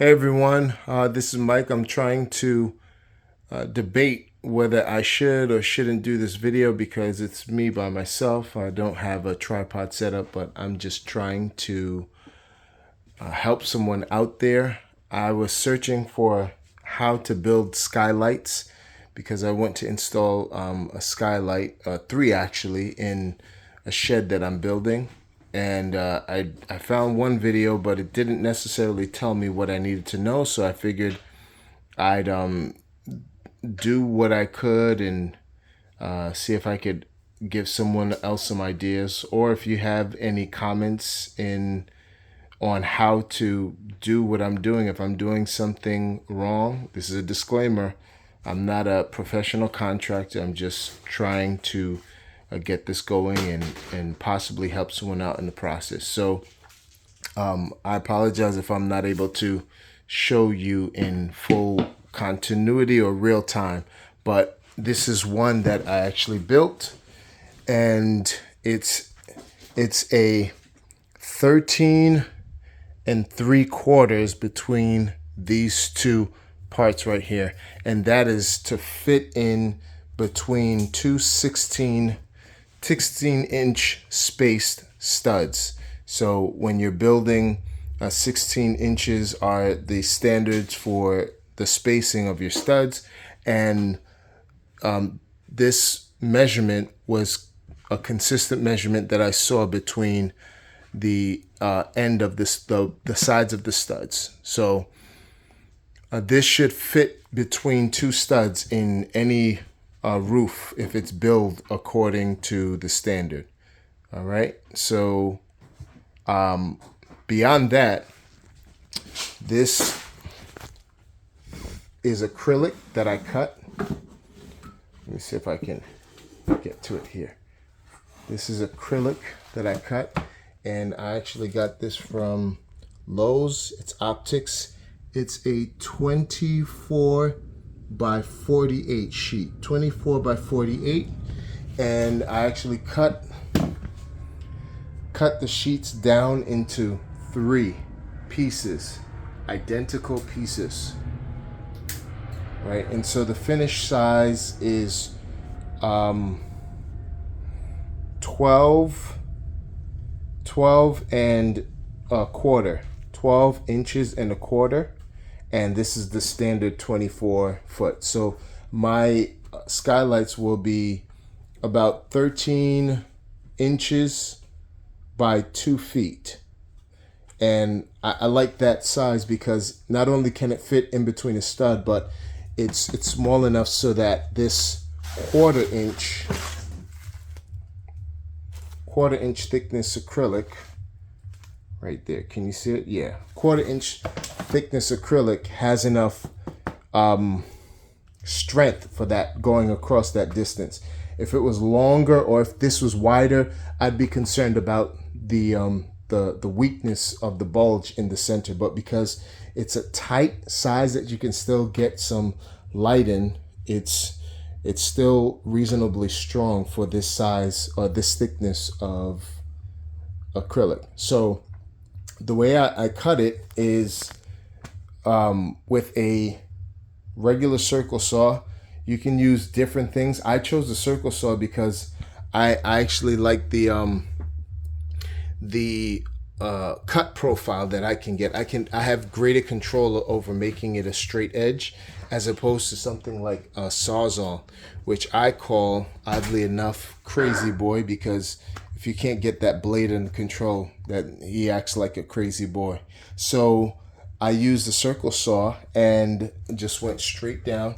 Hey everyone, this is Mike. I'm trying to debate whether I should or shouldn't do this video because it's me by myself. I don't have a tripod set up, but I'm just trying to help someone out there. I was searching for how to build skylights because I want to install a skylight, three actually, in a shed that I'm building. And I found one video, but it didn't necessarily tell me what I needed to know. So I figured I'd do what I could and see if I could give someone else some ideas, or if you have any comments on how to do what I'm doing. If I'm doing something wrong, this is a disclaimer. I'm not a professional contractor. I'm just trying to get this going and possibly help someone out in the process. So I apologize if I'm not able to show you in full continuity or real time, but this is one that I actually built, and it's a 13 3/4 between these two parts right here, and that is to fit in between two 16-inch spaced studs. So when you're building 16 inches are the standards for the spacing of your studs, and this measurement was a consistent measurement that I saw between the end of the sides of the studs. So this should fit between two studs in any roof if it's built according to the standard. All right. So beyond that, this is acrylic that I cut. Let me see if I can get to it here. This is acrylic that I cut, and I actually got this from Lowe's. It's optics. It's a 24 by 48 sheet, 24 by 48, and I actually cut the sheets down into 3 pieces, identical pieces, right? And so the finished size is 12 and a quarter, 12 inches and a quarter. And this is the standard 24 foot. So my skylights will be about 13 inches by 2 feet. And I like that size because not only can it fit in between a stud, but it's small enough so that this quarter inch thickness acrylic right there, can you see it? Yeah, quarter inch thickness acrylic has enough strength for that going across that distance. If it was longer, or if this was wider, I'd be concerned about the weakness of the bulge in the center. But because it's a tight size that you can still get some light in, it's still reasonably strong for this size or this thickness of acrylic. So the way I cut it is with a regular circle saw. You can use different things. I chose the circle saw because I actually like the cut profile that I can get. I have greater control over making it a straight edge as opposed to something like a Sawzall, which I call, oddly enough, Crazy Boy, because if you can't get that blade under control, that he acts like a crazy boy. So I used the circle saw and just went straight down.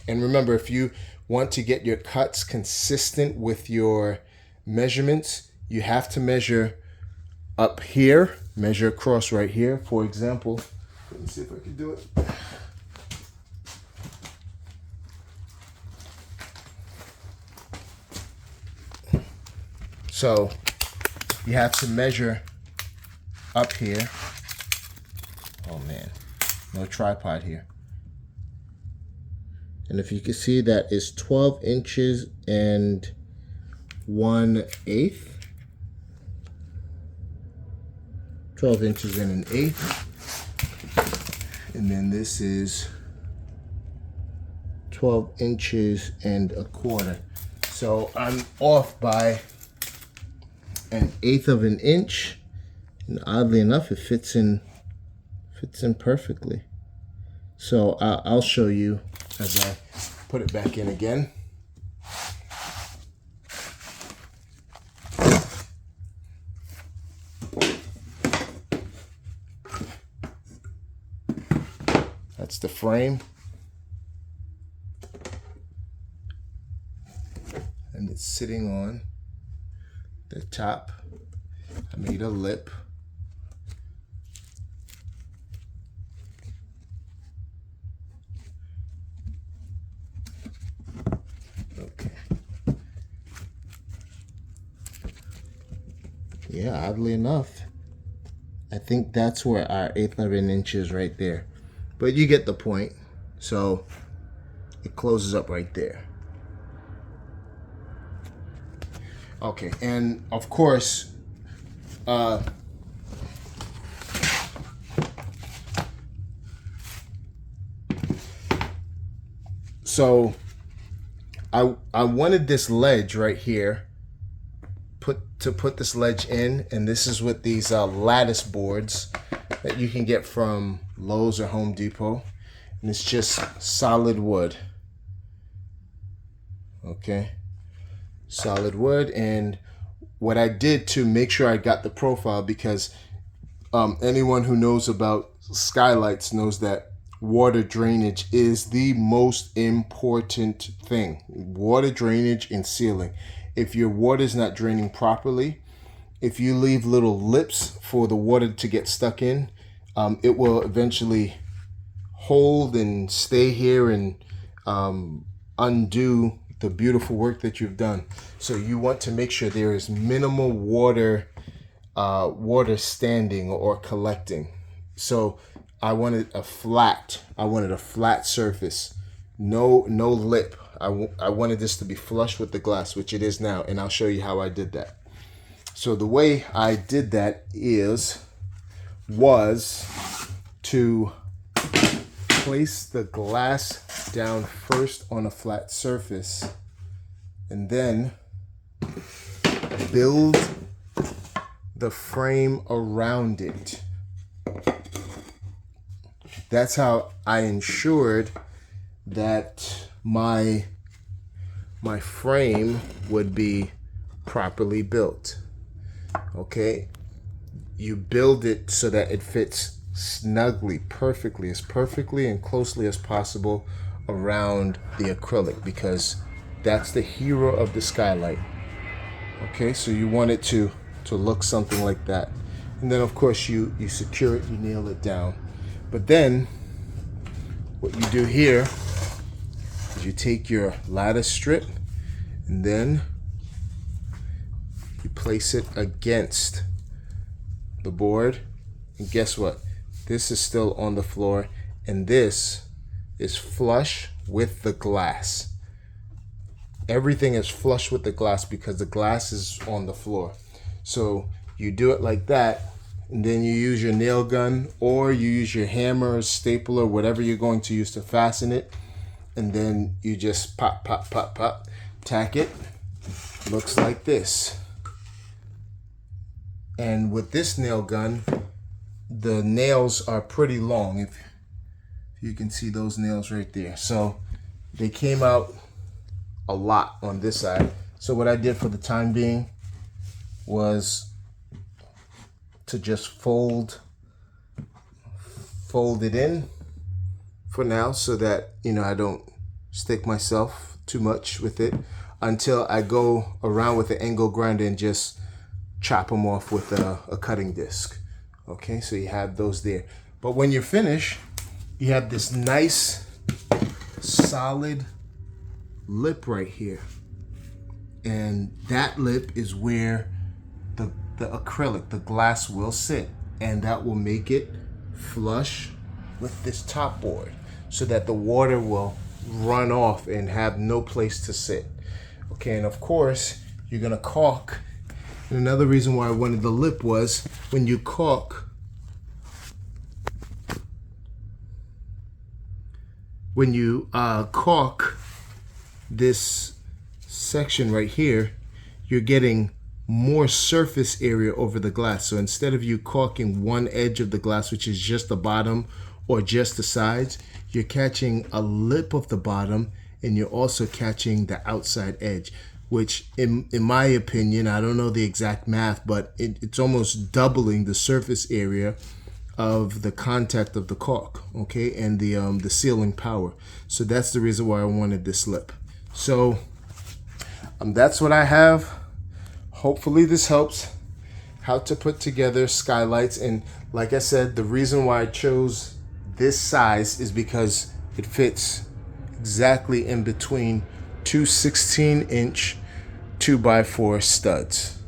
And remember, if you want to get your cuts consistent with your measurements, you have to measure up here, measure across right here. For example, let me see if I can do it. So you have to measure up here. Oh man, no tripod here. And if you can see, that is 12 inches and 1/8. 12 inches and 1/8. And then this is 12 inches and a quarter. So I'm off by 1/8 of an inch. And oddly enough, it fits in perfectly. So I'll show you as I put it back in again. That's the frame. And it's sitting on the top. I made a lip. Okay. Yeah, oddly enough, I think that's where our 1/8 of an inch is right there. But you get the point. So it closes up right there. Okay, and of course, so I wanted this ledge right here to put this ledge in, and this is with these lattice boards that you can get from Lowe's or Home Depot, and it's just solid wood. Okay, solid wood. And what I did to make sure I got the profile, because anyone who knows about skylights knows that water drainage is the most important thing. Water drainage and sealing. If your water is not draining properly, if you leave little lips for the water to get stuck in, it will eventually hold and stay here and undo the beautiful work that you've done. So you want to make sure there is minimal water standing or collecting. So I wanted a flat surface, no lip. I wanted this to be flush with the glass, which it is now, and I'll show you how I did that. So the way I did that was to place the glass down first on a flat surface and then build the frame around it. That's how I ensured that my frame would be properly built. Okay, you build it so that it fits snugly, perfectly and closely as possible around the acrylic, because that's the hero of the skylight. Okay, so you want it to look something like that. And then of course you secure it, you nail it down. But then what you do here is you take your lattice strip and then you place it against the board, and guess what? This is still on the floor, and this is flush with the glass. Everything is flush with the glass because the glass is on the floor. So you do it like that, and then you use your nail gun or you use your hammer, stapler, whatever you're going to use to fasten it, and then you just pop, tack it. Looks like this. And with this nail gun, the nails are pretty long. If you can see those nails right there. So they came out a lot on this side. So what I did for the time being was to just fold it in for now, so that I don't stick myself too much with it, until I go around with the angle grinder and just chop them off with a cutting disc. Okay, so you have those there. But when you're finished, you have this nice solid lip right here, and that lip is where the acrylic, the glass, will sit, and that will make it flush with this top board so that the water will run off and have no place to sit. Okay, and of course you're gonna caulk. And another reason why I wanted the lip was when you caulk, when you caulk this section right here, you're getting more surface area over the glass. So instead of you caulking one edge of the glass, which is just the bottom or just the sides, you're catching a lip of the bottom, and you're also catching the outside edge, which in my opinion, I don't know the exact math, but it's almost doubling the surface area of the contact of the caulk, okay, and the sealing power. So that's the reason why I wanted this lip. So that's what I have. Hopefully this helps how to put together skylights. And like I said, the reason why I chose this size is because it fits exactly in between two 16-inch 2x4 studs.